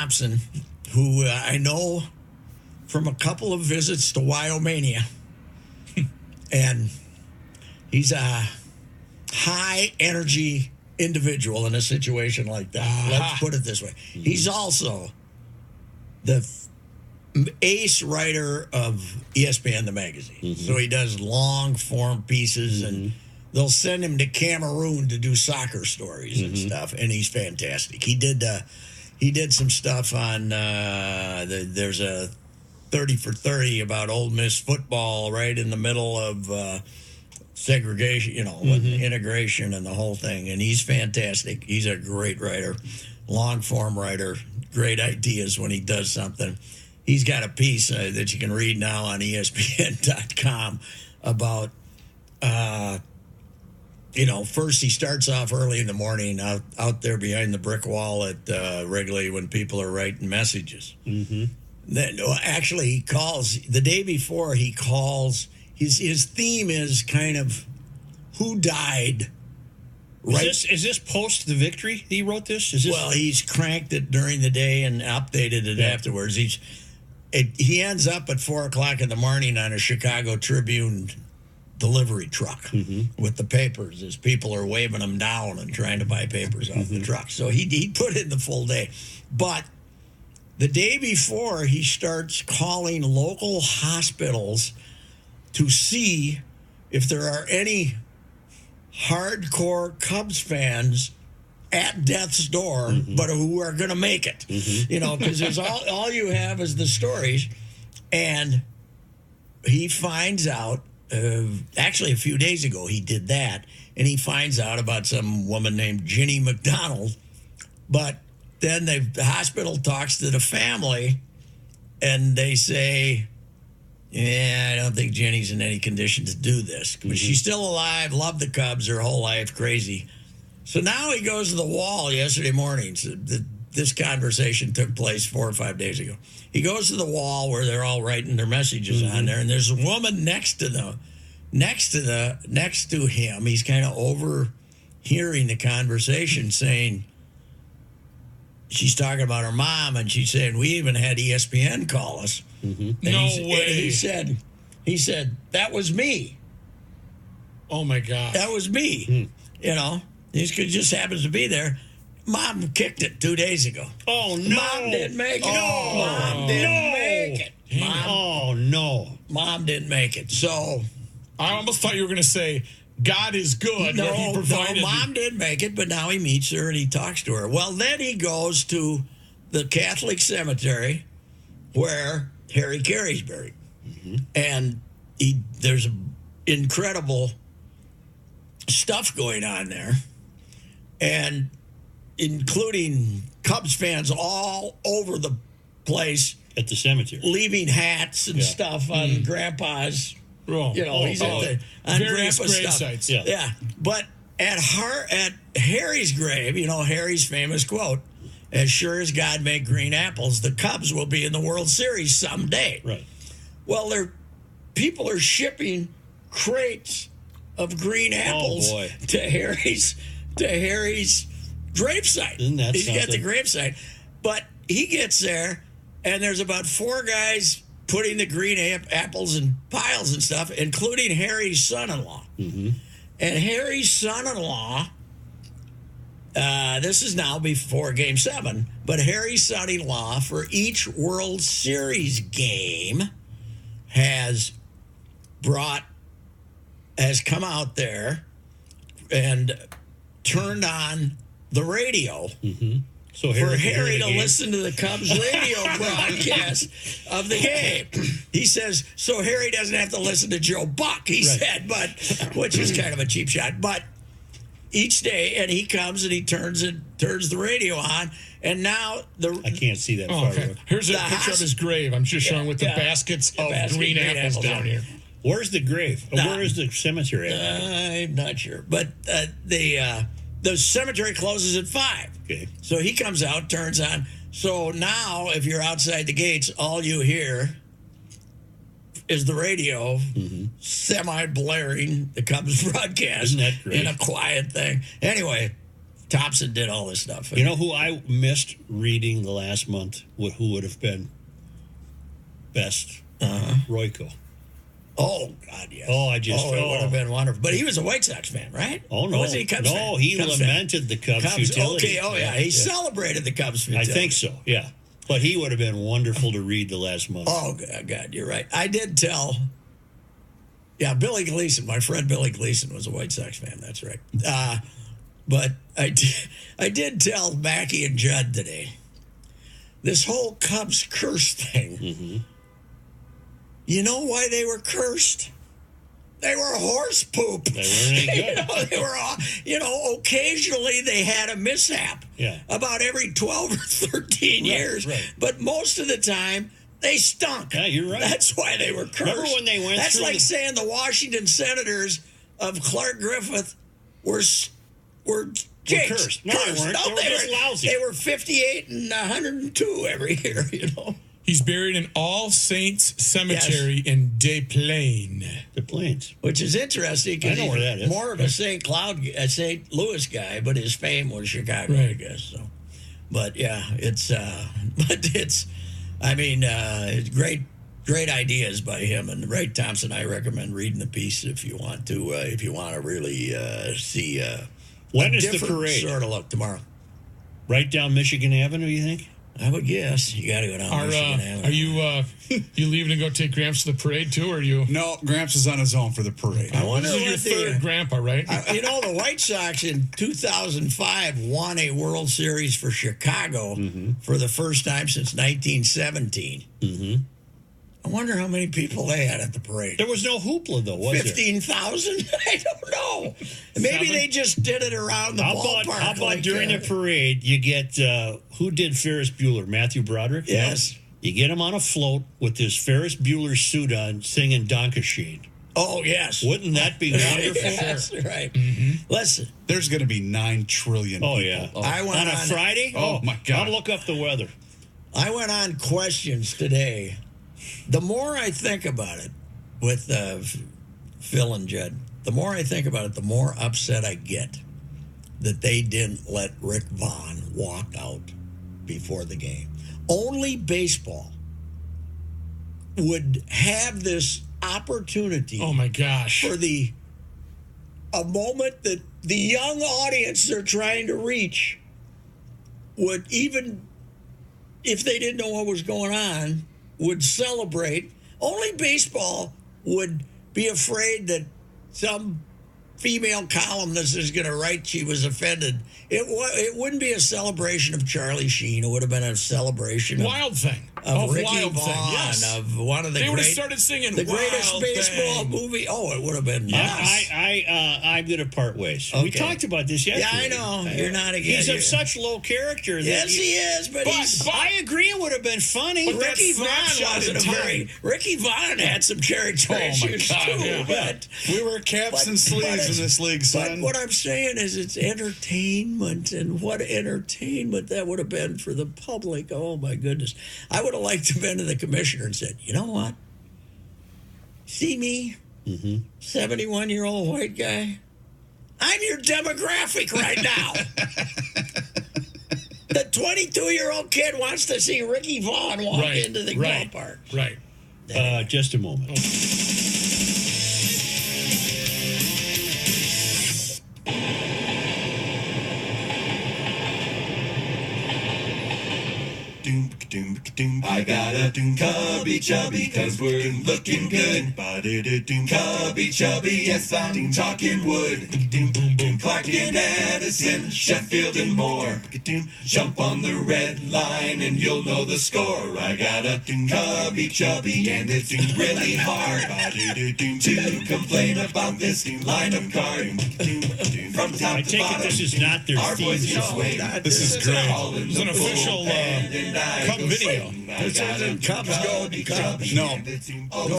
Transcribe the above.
Thompson, who I know from a couple of visits to Wyomania. And he's a high energy individual in a situation like that. Let's put it this way. He's also the ace writer of ESPN, the magazine. So he does long form pieces, and they'll send him to Cameroon to do soccer stories and stuff. And he's fantastic. He did some stuff on there's a 30 for 30 about Ole Miss football right in the middle of segregation, with integration and the whole thing. And he's fantastic. He's a great writer, long form writer, great ideas when he does something. He's got a piece that you can read now on ESPN.com about, first he starts off early in the morning out there behind the brick wall at Wrigley when people are writing messages. Then actually he calls the day before. He calls his theme is kind of who died. Right? Is this post the victory he wrote this? Well, he's cranked it during the day and updated it afterwards. He ends up at 4 o'clock in the morning on a Chicago Tribune delivery truck with the papers as people are waving them down and trying to buy papers off the truck. So he put in the full day. But the day before, he starts calling local hospitals to see if there are any hardcore Cubs fans at death's door, but who are going to make it. Because there's all you have is the stories. And he finds out, actually a few days ago he did that, and he finds out about some woman named Ginny McDonald. But then the hospital talks to the family, and they say, I don't think Jenny's in any condition to do this. But she's still alive, loved the Cubs her whole life, crazy. So now he goes to the wall yesterday morning. So this conversation took place 4 or 5 days ago. He goes to the wall where they're all writing their messages on there, and there's a woman next to him. He's kind of overhearing the conversation, saying, she's talking about her mom, and she's saying, we even had ESPN call us. No way. And he said, that was me. Oh, my God. That was me. He just happens to be there. Mom kicked it 2 days ago. Oh, no. Mom didn't make it. Mom didn't make it. Mom didn't make it. So I almost thought you were going to say, God is good. No, he provided Mom didn't make it, but now he meets her and he talks to her. Well, then he goes to the Catholic cemetery where Harry Carey's buried. And there's incredible stuff going on there, and including Cubs fans all over the place at the cemetery, leaving hats and stuff on Grandpa's. He's at on various Grandpa's grave stuff. sites. Yeah. But at Harry's grave, Harry's famous quote, "As sure as God made green apples, the Cubs will be in the World Series someday." Right. Well, people are shipping crates of green apples to Harry's gravesite. Isn't that He's got the something? gravesite, but he gets there, and there's about 4 guys putting the green apples in piles and stuff, including Harry's son-in-law. And Harry's son-in-law, this is now before Game 7, but Harry's son-in-law for each World Series game has come out there and turned on the radio So for Harry to listen to the Cubs radio broadcast of the game. He says, so Harry doesn't have to listen to Joe Buck, he said, which is kind of a cheap shot. But each day, and he comes and he turns the radio on, and now I can't see that far. Okay. Here's a picture of his grave. I'm just showing with the baskets of green apples down here. Where's the grave? Where is the cemetery at? I'm not sure. But the cemetery closes at 5. Okay. So he comes out, turns on. So now, if you're outside the gates, all you hear is the radio semi-blaring the Cubs broadcast. Isn't that great? In a quiet thing. Anyway, Thompson did all this stuff. You know who I missed reading the last month? Who would have been best? Royko. Oh, God, yes. Oh, I just. it would have been wonderful. But he was a White Sox fan, right? Oh, no. Or was he a Cubs fan? No, he Cubs lamented fan. the Cubs' futility. Okay, oh, yeah. He celebrated the Cubs' futility. I think so, yeah. But he would have been wonderful to read the last month. Oh, God, you're right. I did tell. Yeah, Billy Gleason, my friend Billy Gleason was a White Sox fan. That's right. But I did tell Mackie and Judd today, this whole Cubs curse thing. Mm-hmm. You know why they were cursed? They were horse poop. They weren't any good. They were, occasionally they had a mishap. Yeah. About every 12 or 13 years. Right. But most of the time, they stunk. Yeah, you're right. That's why they were cursed. Remember when they went That's through like saying the Washington Senators of Clark Griffith were jinxed. cursed. No, they weren't. They were just lousy. They were 58 and 102 every year, He's buried in All Saints Cemetery in Des Plaines. The Plains. Which is interesting I because know where that he's is. more of a St. Louis guy, but his fame was Chicago, I Right. guess. So, but yeah, it's great ideas by him and Ray Thompson. I recommend reading the piece if you want to really see When a is the different parade? sort of look tomorrow. Right down Michigan Avenue, you think? I would guess you got to go down Michigan Avenue. Are you leaving to go take Gramps to the parade too, or are you? No, Gramps is on his own for the parade. I wonder This is your what third the grandpa, right? the White Sox in 2005 won a World Series for Chicago for the first time since 1917. Mm-hmm. I wonder how many people they had at the parade. There was no hoopla, though, was there? 15,000? I don't know. Maybe Seven? they just did it around the ballpark. How about like, during the parade, you get, who did Ferris Bueller? Matthew Broderick? Yes. No? You get him on a float with his Ferris Bueller suit on singing Dankeschön. Oh, yes. Wouldn't that be wonderful? Yes, right. Listen, There's going to be 9 trillion Oh, people. yeah. I went on a on- Friday? Oh, my God. I'll look up the weather. I went on questions today. The more I think about it with Phil and Judd, the more I think about it, the more upset I get that they didn't let Rick Vaughn walk out before the game. Only baseball would have this opportunity Oh my gosh! for a moment that the young audience they're trying to reach would, even if they didn't know what was going on, would celebrate. Only baseball would be afraid that some female columnist is going to write she was offended. It wouldn't be a celebration of Charlie Sheen. It would have been a celebration Wild Thing. of Ricky Wild Vaughn, Thing. Yes. of one of the They would have great, started singing the Wild greatest baseball Thing. movie. Oh, it would have been. Yes. I'm going to part ways. We Okay. talked about this yesterday. Yeah, I know. You're not again. He's of such low character. that Yes, he is, but he's. I agree it would have been funny. But Ricky that Vaughn snapshot wasn't in a very. time. Ricky Vaughn had some character issues God, too, yeah. but. We wear caps and sleeves in this league, But son. what I'm saying is it's entertainment, and what entertainment that would have been for the public. Oh, my goodness. I would have liked to have been to the commissioner and said, you know what? See me, 71-year-old white guy? I'm your demographic right now. The 22-year-old kid wants to see Ricky Vaughn walk into the ballpark. Right. Just a moment. I got a cubby chubby, cause we're looking good. Cubby chubby, yes, I'm talking wood. Clark and Addison, Sheffield and more. Jump on the red line and you'll know the score. I got a cubby chubby, and it's really hard to complain about this line of card. From top I to take it bottom, this is not their our theme boys can song. swing. This is great. It's an official Cub video. This isn't Cubs Go to Cubs. No.